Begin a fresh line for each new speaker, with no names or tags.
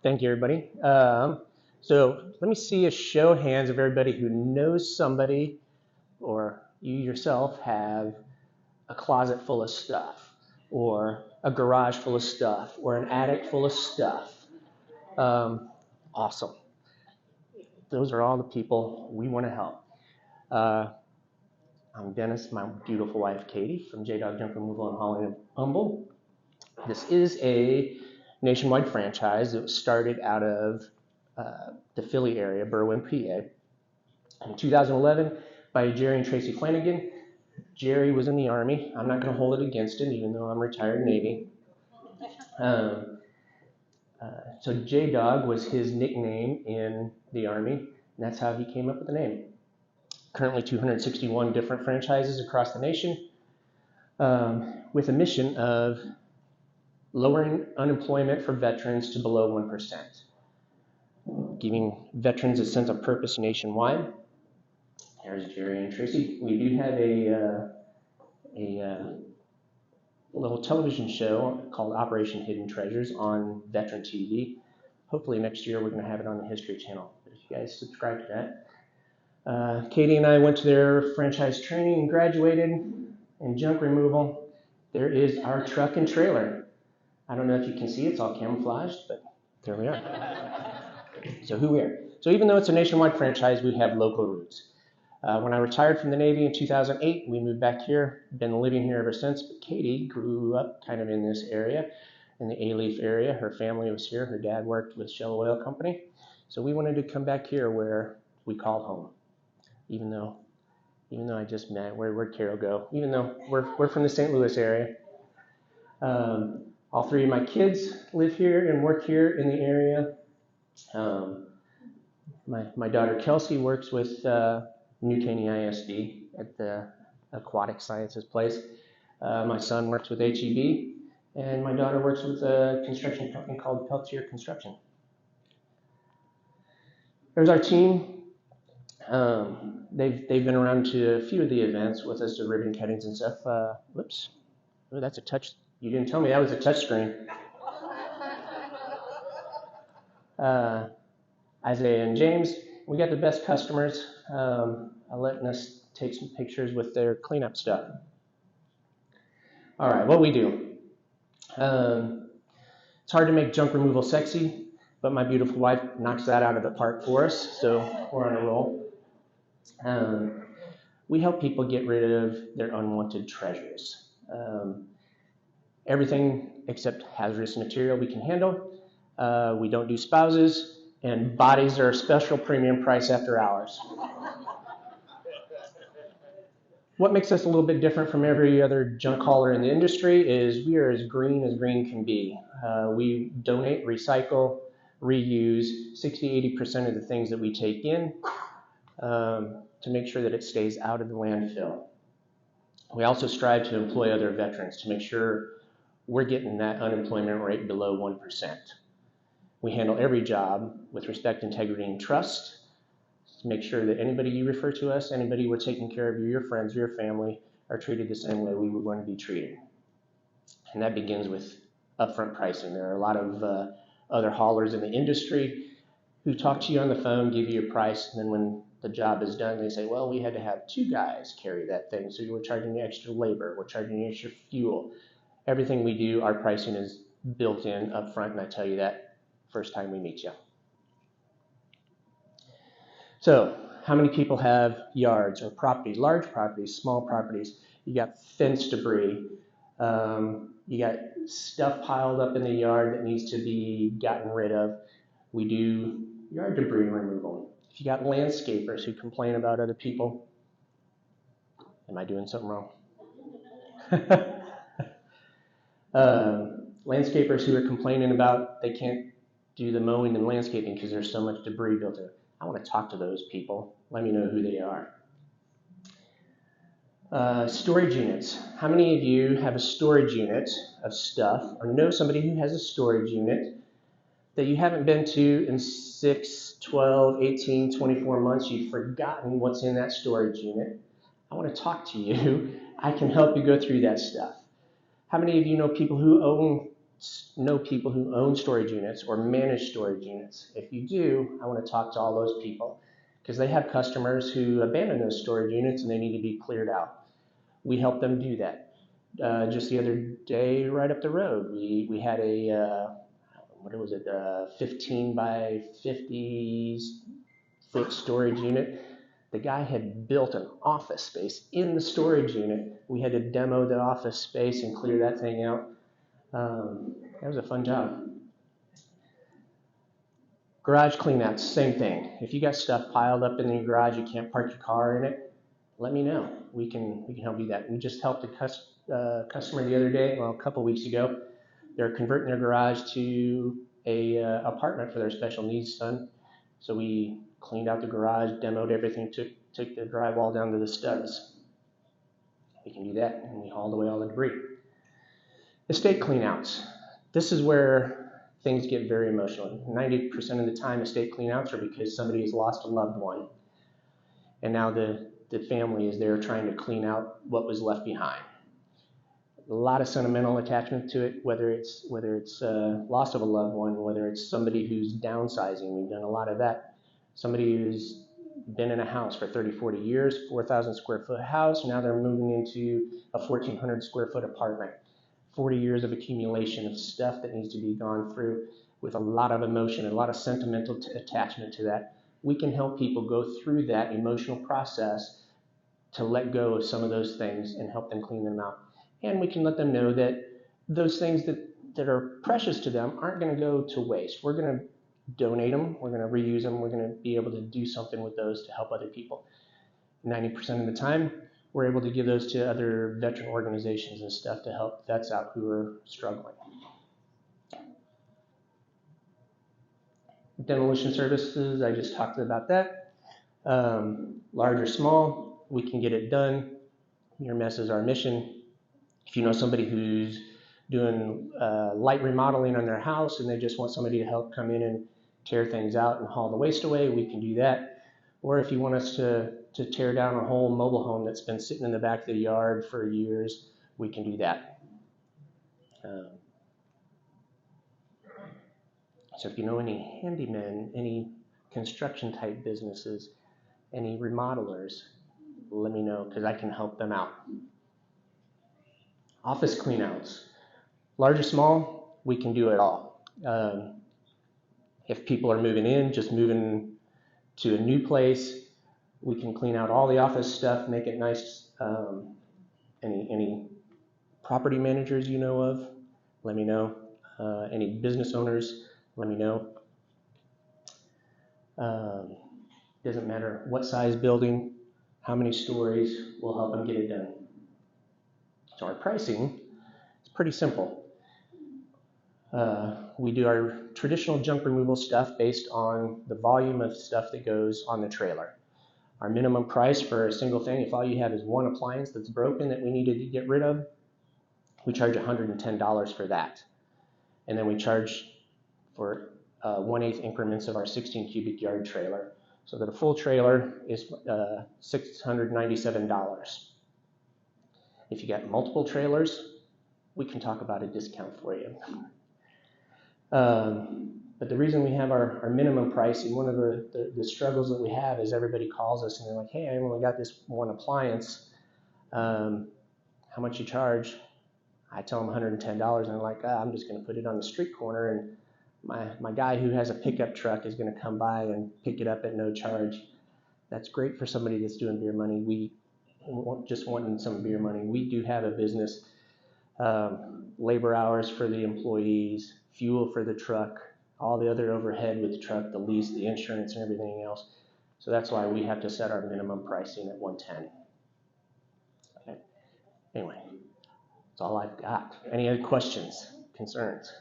Thank you, everybody. So let me see a show of hands of everybody who knows somebody or you yourself have a closet full of stuff or a garage full of stuff or an attic full of stuff. Awesome. Those are all the people we want to help. I'm Dennis, my beautiful wife Katie from JDog Junk Removal in Holland and Humble. This is a nationwide franchise that was started out of the Philly area, Berwyn, PA, in 2011 by Jerry and Tracy Flanagan. Jerry was in the Army. I'm not going to hold it against him, even though I'm retired Navy. So JDog was his nickname in the Army, and that's how he came up with the name. Currently 261 different franchises across the nation with a mission of lowering unemployment for veterans to below 1%, giving veterans a sense of purpose nationwide. There's Jerry and Tracy. We do have a little television show called Operation Hidden Treasures on Veteran TV. Hopefully next year we're going to have it on the History Channel. If you guys subscribe to that. Katie and I went to their franchise training and graduated in junk removal. There is our truck and trailer. I don't know if you can see, it's all camouflaged, but there we are. So who we are. So even though it's a nationwide franchise, we have local roots. When I retired from the Navy in 2008, we moved back here, been living here ever since, but Katie grew up kind of in this area, in the A-Leaf area. Her family was here, her dad worked with Shell Oil Company. So we wanted to come back here where we called home, even though I just met, where'd Carol go? Even though we're from the St. Louis area. All three of my kids live here and work here in the area. My daughter Kelsey works with New Caney ISD at the Aquatic Sciences place. My son works with HEB, and my daughter works with a construction company called Peltier Construction. There's our team. They've been around to a few of the events with us, the ribbon cuttings and stuff. Whoops, oh, that's a touch. You didn't tell me that was a touch screen. Isaiah and James, we got the best customers, letting us take some pictures with their cleanup stuff. All right, what we do. It's hard to make junk removal sexy, but my beautiful wife knocks that out of the park for us, so we're on a roll. We help people get rid of their unwanted treasures. Everything except hazardous material we can handle. We don't do spouses, and bodies are a special premium price after hours. What makes us a little bit different from every other junk hauler in the industry is we are as green can be. We donate, recycle, reuse 60–80% of the things that we take in to make sure that it stays out of the landfill. We also strive to employ other veterans to make sure we're getting that unemployment rate below 1%. We handle every job with respect, integrity, and trust to make sure that anybody you refer to us, anybody we're taking care of, your friends, your family, are treated the same way we would want to be treated. And that begins with upfront pricing. There are a lot of other haulers in the industry who talk to you on the phone, give you a price, and then when the job is done, they say, well, we had to have 2 guys carry that thing, so you were charging you extra labor, we're charging you extra fuel. Everything we do, our pricing is built in up front, and I tell you that first time we meet you. So, how many people have yards or properties, large properties, small properties? You got fence debris, you got stuff piled up in the yard that needs to be gotten rid of. We do yard debris removal. If you got landscapers who complain about other people, am I doing something wrong? Landscapers who are complaining about they can't do the mowing and landscaping because there's so much debris built in. I want to talk to those people. Let me know who they are. Storage units. How many of you have a storage unit of stuff or know somebody who has a storage unit that you haven't been to in 6, 12, 18, 24 months? You've forgotten what's in that storage unit. I want to talk to you. I can help you go through that stuff. How many of you know people who own know people who own storage units or manage storage units? If you do, I want to talk to all those people because they have customers who abandon those storage units and they need to be cleared out. We help them do that. Just the other day, right up the road, we had a, what was it, 15 by 50 foot storage unit. The guy had built an office space in the storage unit. We had to demo the office space and clear that thing out. That was a fun job. Garage cleanouts, same thing. If you got stuff piled up in your garage, you can't park your car in it, let me know. We can help you that. We just helped a customer the other day, well, a couple weeks ago. They're converting their garage to a apartment for their special needs son. So we cleaned out the garage, demoed everything, took the drywall down to the studs. We can do that, and we hauled away all the debris. Estate cleanouts. This is where things get very emotional. 90% of the time, estate cleanouts are because somebody has lost a loved one, and now the family is there trying to clean out what was left behind. A lot of sentimental attachment to it, whether it's loss of a loved one, whether it's somebody who's downsizing. We've done a lot of that. Somebody who's been in a house for 30, 40 years, 4,000 square foot house, now they're moving into a 1,400 square foot apartment. 40 years of accumulation of stuff that needs to be gone through with a lot of emotion and a lot of sentimental attachment to that. We can help people go through that emotional process to let go of some of those things and help them clean them out. And we can let them know that those things that are precious to them aren't going to go to waste. We're going to donate them, we're going to reuse them, we're going to be able to do something with those to help other people. 90% of the time, we're able to give those to other veteran organizations and stuff to help vets out who are struggling. Demolition services, I just talked about that. Large or small, we can get it done. Your mess is our mission. If you know somebody who's doing light remodeling on their house and they just want somebody to help come in and tear things out and haul the waste away, we can do that. Or if you want us to tear down a whole mobile home that's been sitting in the back of the yard for years, we can do that. So if you know any handymen, any construction type businesses, any remodelers, let me know because I can help them out. Office cleanouts, large or small, we can do it all. If people are moving in, just moving to a new place, we can clean out all the office stuff, make it nice. Any property managers you know of, let me know. Any business owners, let me know. Doesn't matter what size building, how many stories, we'll help them get it done. So our pricing is pretty simple. We do our traditional junk removal stuff based on the volume of stuff that goes on the trailer. Our minimum price for a single thing, if all you have is one appliance that's broken that we needed to get rid of, we charge $110 for that. And then we charge for 1/8 increments of our 16 cubic yard trailer. So that a full trailer is $697. If you got multiple trailers, we can talk about a discount for you. But the reason we have our minimum price, and one of the struggles that we have is everybody calls us and they're like, hey, I only got this one appliance. How much you charge? I tell them $110 and they're like, I'm just going to put it on the street corner and my guy who has a pickup truck is going to come by and pick it up at no charge. That's great for somebody that's doing beer money. We just wanting some beer money. We do have a business, labor hours for the employees, fuel for the truck, all the other overhead with the truck, the lease, the insurance, and everything else. So that's why we have to set our minimum pricing at $110. Okay. Anyway, that's all I've got. Any other questions, concerns?